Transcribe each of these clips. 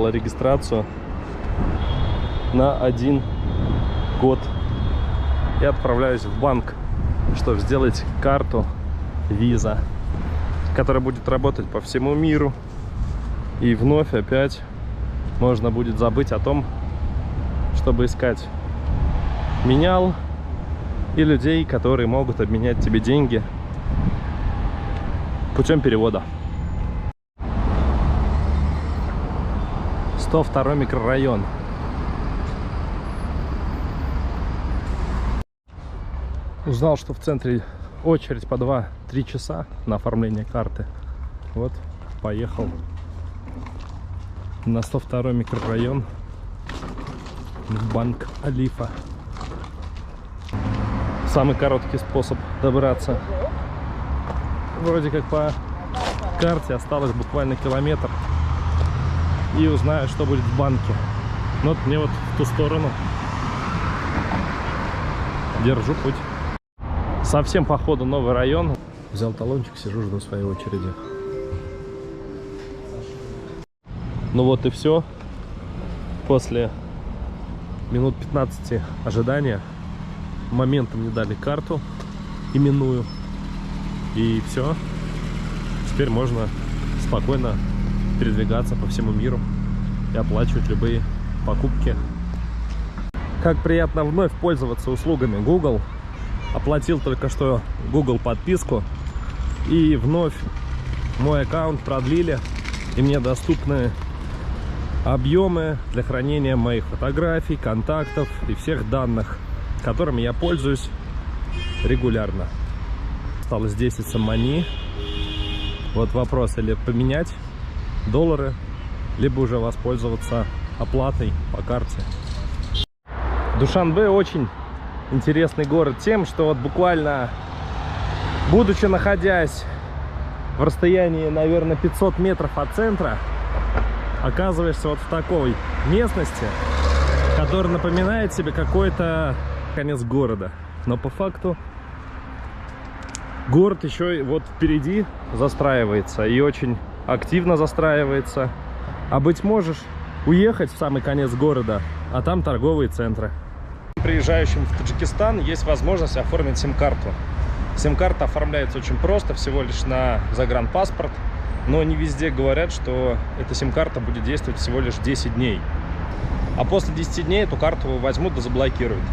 сделала регистрацию на 1 год. И отправляюсь в банк, чтобы сделать карту Visa, которая будет работать по всему миру. И вновь опять можно будет забыть о том, чтобы искать менял и людей, которые могут обменять тебе деньги путем перевода. 102 микрорайон. Узнал, что в центре очередь по 2-3 часа на оформление карты. Вот, поехал на 102 микрорайон в банк Алифа. Самый короткий способ добраться. Вроде как по карте осталось буквально километр. И узнаю, что будет в банке. Но вот мне вот в ту сторону. Держу путь. Совсем по ходу новый район. Взял талончик, сижу, жду своей очереди. Ну вот и все. После минут 15 ожидания моментом мне дали карту именную. И все. Теперь можно спокойно передвигаться по всему миру и оплачивать любые покупки. Как приятно вновь пользоваться услугами Google. Оплатил только что Google подписку. И вновь мой аккаунт продлили. И мне доступны объемы для хранения моих фотографий, контактов и всех данных, которыми я пользуюсь регулярно. Осталось 10 саммани. Вот вопрос: или поменять доллары, либо уже воспользоваться оплатой по карте. Душанбе очень интересный город тем, что вот буквально, будучи находясь в расстоянии, наверное, 500 метров от центра, оказываешься вот в такой местности, которая напоминает себе какой-то конец города. Но по факту город еще вот впереди застраивается, и очень активно застраивается. А быть можешь уехать в самый конец города, а там торговые центры. Приезжающим в Таджикистан есть возможность оформить сим-карту. Сим-карта оформляется очень просто, всего лишь на загранпаспорт. Но не везде говорят, что эта сим-карта будет действовать всего лишь 10 дней. А после 10 дней эту карту возьмут да заблокируют.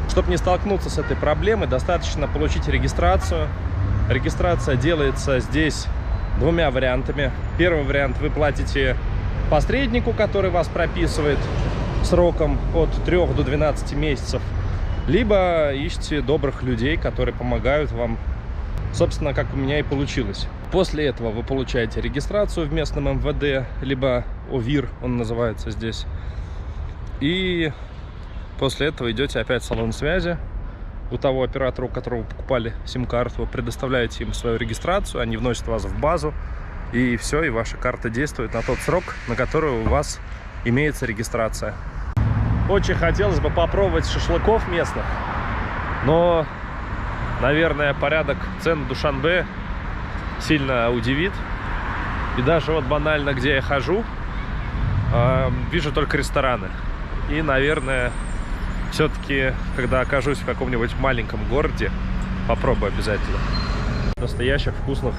Чтобы не столкнуться с этой проблемой, достаточно получить регистрацию. Регистрация делается здесь двумя вариантами. Первый вариант: вы платите посреднику, который вас прописывает сроком от 3 до 12 месяцев. Либо ищите добрых людей, которые помогают вам. Собственно, как у меня и получилось. После этого вы получаете регистрацию в местном МВД, либо ОВИР он называется здесь. И после этого идете опять в салон связи. У того оператора, у которого вы покупали сим-карту, вы предоставляете им свою регистрацию, они вносят вас в базу, и все, и ваша карта действует на тот срок, на который у вас имеется регистрация. Очень хотелось бы попробовать шашлыков местных, но, наверное, порядок цен в Душанбе сильно удивит. И даже вот банально, где я хожу, вижу только рестораны. И, наверное, все-таки, когда окажусь в каком-нибудь маленьком городе, попробую обязательно настоящих вкусных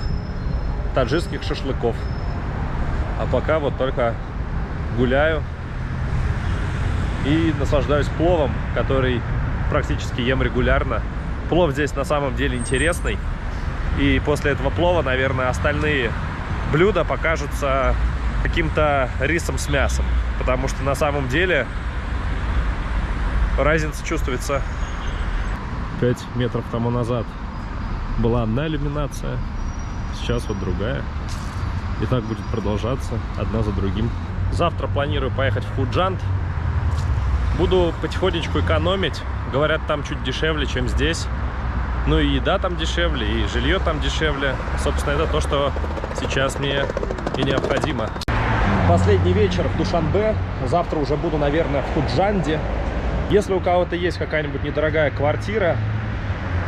таджикских шашлыков. А пока вот только гуляю и наслаждаюсь пловом, который практически ем регулярно. Плов здесь на самом деле интересный. И после этого плова, наверное, остальные блюда покажутся каким-то рисом с мясом. Потому что на самом деле разница чувствуется. 5 метров тому назад была одна иллюминация, сейчас вот другая. И так будет продолжаться, одна за другим. Завтра планирую поехать в Худжанд. Буду потихонечку экономить. Говорят, там чуть дешевле, чем здесь. Ну и еда там дешевле, и жилье там дешевле. Собственно, это то, что сейчас мне и необходимо. Последний вечер в Душанбе. Завтра уже буду, наверное, в Худжанде. Если у кого-то есть какая-нибудь недорогая квартира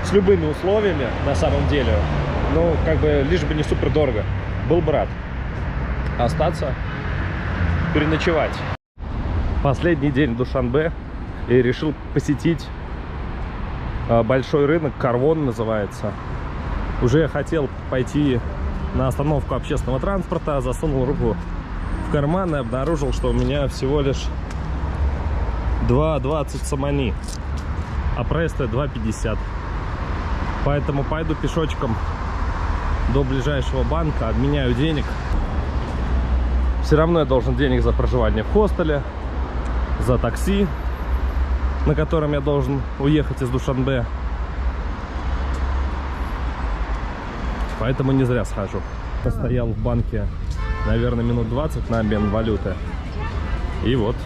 с любыми условиями, на самом деле, ну, как бы, лишь бы не супер дорого, был бы рад остаться переночевать. Последний день в Душанбе, и решил посетить большой рынок, Карвон называется. Уже я хотел пойти на остановку общественного транспорта, засунул руку в карман и обнаружил, что у меня всего лишь 2,20 самани, а проезд стоит 2,50. Поэтому пойду пешочком до ближайшего банка, обменяю денег. Все равно я должен денег за проживание в хостеле, за такси, на котором я должен уехать из Душанбе. Поэтому не зря схожу. Постоял в банке, наверное, минут 20 на обмен валюты. И вот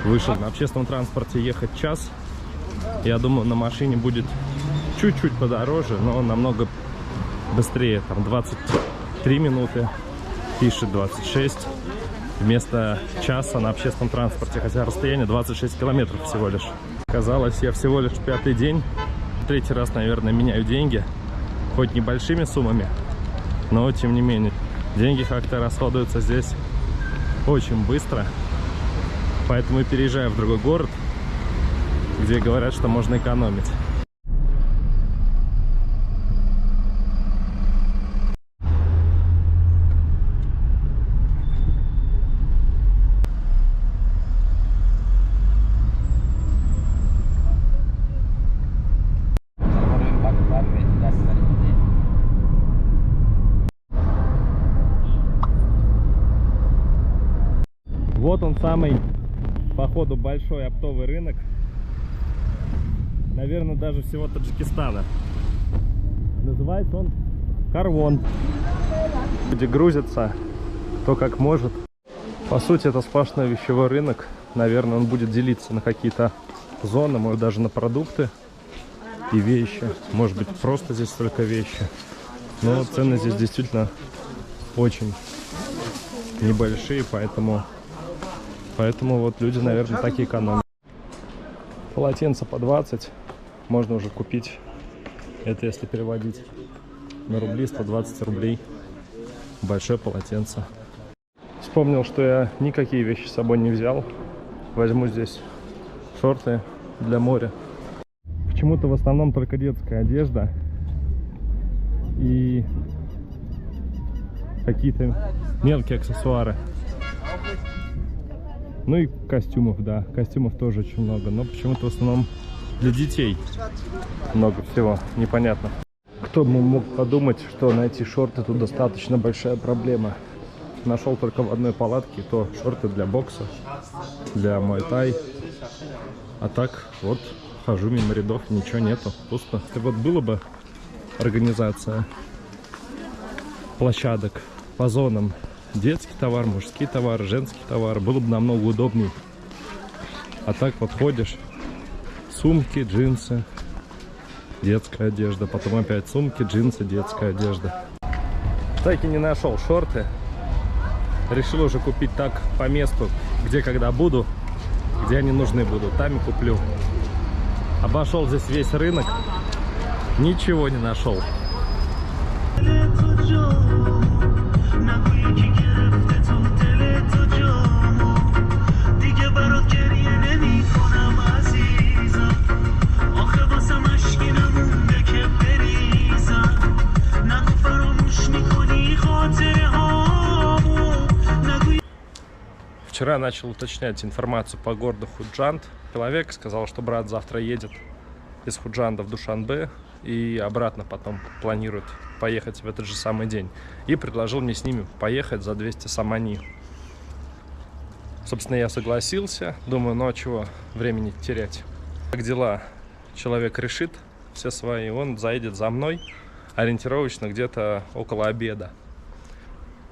вышел. На общественном транспорте ехать час. Я думаю, на машине будет чуть-чуть подороже, но намного быстрее. Там 23 минуты, пишет 26. Вместо часа на общественном транспорте. Хотя расстояние 26 километров всего лишь. Казалось, я всего лишь 5-й день. Третий раз, наверное, меняю деньги. Хоть небольшими суммами, но тем не менее. Деньги как-то расходуются здесь очень быстро. Поэтому и переезжаю в другой город, где говорят, что можно экономить. Вот он, самый, походу, большой оптовый рынок. Наверное, даже всего Таджикистана. Называется он Карвон. Люди грузятся, кто как может. По сути, это сплошной вещевой рынок. Наверное, он будет делиться на какие-то зоны, может, даже на продукты и вещи. Может быть, просто здесь только вещи. Но цены здесь действительно очень небольшие, поэтому вот люди, наверное, так и экономят. Полотенца по 20 можно уже купить. Это если переводить на рубли, 120 рублей. Большое полотенце. Вспомнил, что я никакие вещи с собой не взял. Возьму здесь шорты для моря. Почему-то в основном только детская одежда. И какие-то мелкие аксессуары. Ну и костюмов, да. Костюмов тоже очень много. Но почему-то в основном для детей много всего. Непонятно. Кто бы мог подумать, что найти шорты тут достаточно большая проблема. Нашел только в одной палатке, то шорты для бокса, для муай-тай. А так вот хожу мимо рядов, ничего нету, пусто. И вот было бы организация площадок по зонам. Детский товар, мужский товар, женский товар. Было бы намного удобней. А так вот ходишь. Сумки, джинсы, детская одежда. Потом опять сумки, джинсы, детская одежда. Так и не нашел шорты. Решил уже купить так по месту, где когда буду, где они нужны будут. Там и куплю. Обошел здесь весь рынок. Ничего не нашел. Вчера начал уточнять информацию по городу Худжанд. Человек сказал, что брат завтра едет из Худжанда в Душанбе и обратно потом планирует поехать в этот же самый день. И предложил мне с ними поехать за 200 самани. Собственно, я согласился. Думаю, ну а чего времени терять. Как дела? Человек решит все свои. Он заедет за мной ориентировочно где-то около обеда.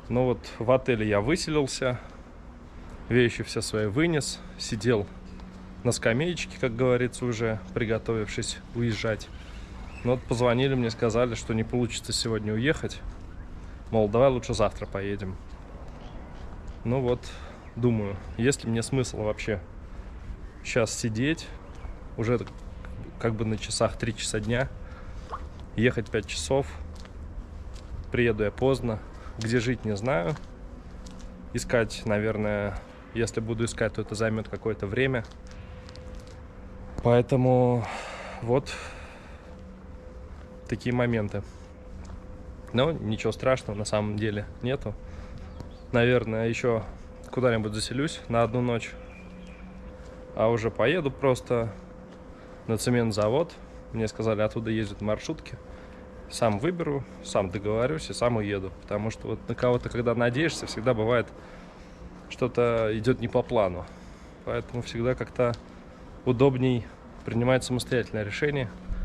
Ну вот в отеле я выселился. Вещи все свои вынес. Сидел на скамеечке, как говорится, уже приготовившись уезжать. Но вот позвонили мне, сказали, что не получится сегодня уехать. Мол, давай лучше завтра поедем. Ну вот, думаю, есть ли мне смысл вообще сейчас сидеть. Уже как бы на часах 3 часа дня. Ехать 5 часов. Приеду я поздно. Где жить, не знаю. искать, наверное, если буду искать, то это займет какое-то время. Поэтому вот такие моменты. Но ничего страшного на самом деле нету. Наверное, еще куда-нибудь заселюсь на одну ночь. А уже поеду просто на цементзавод. Мне сказали, оттуда ездят маршрутки. Сам выберу, сам договорюсь и сам уеду. Потому что вот на кого-то, когда надеешься, всегда бывает, что-то идет не по плану. Поэтому всегда как-то удобней принимать самостоятельное решение.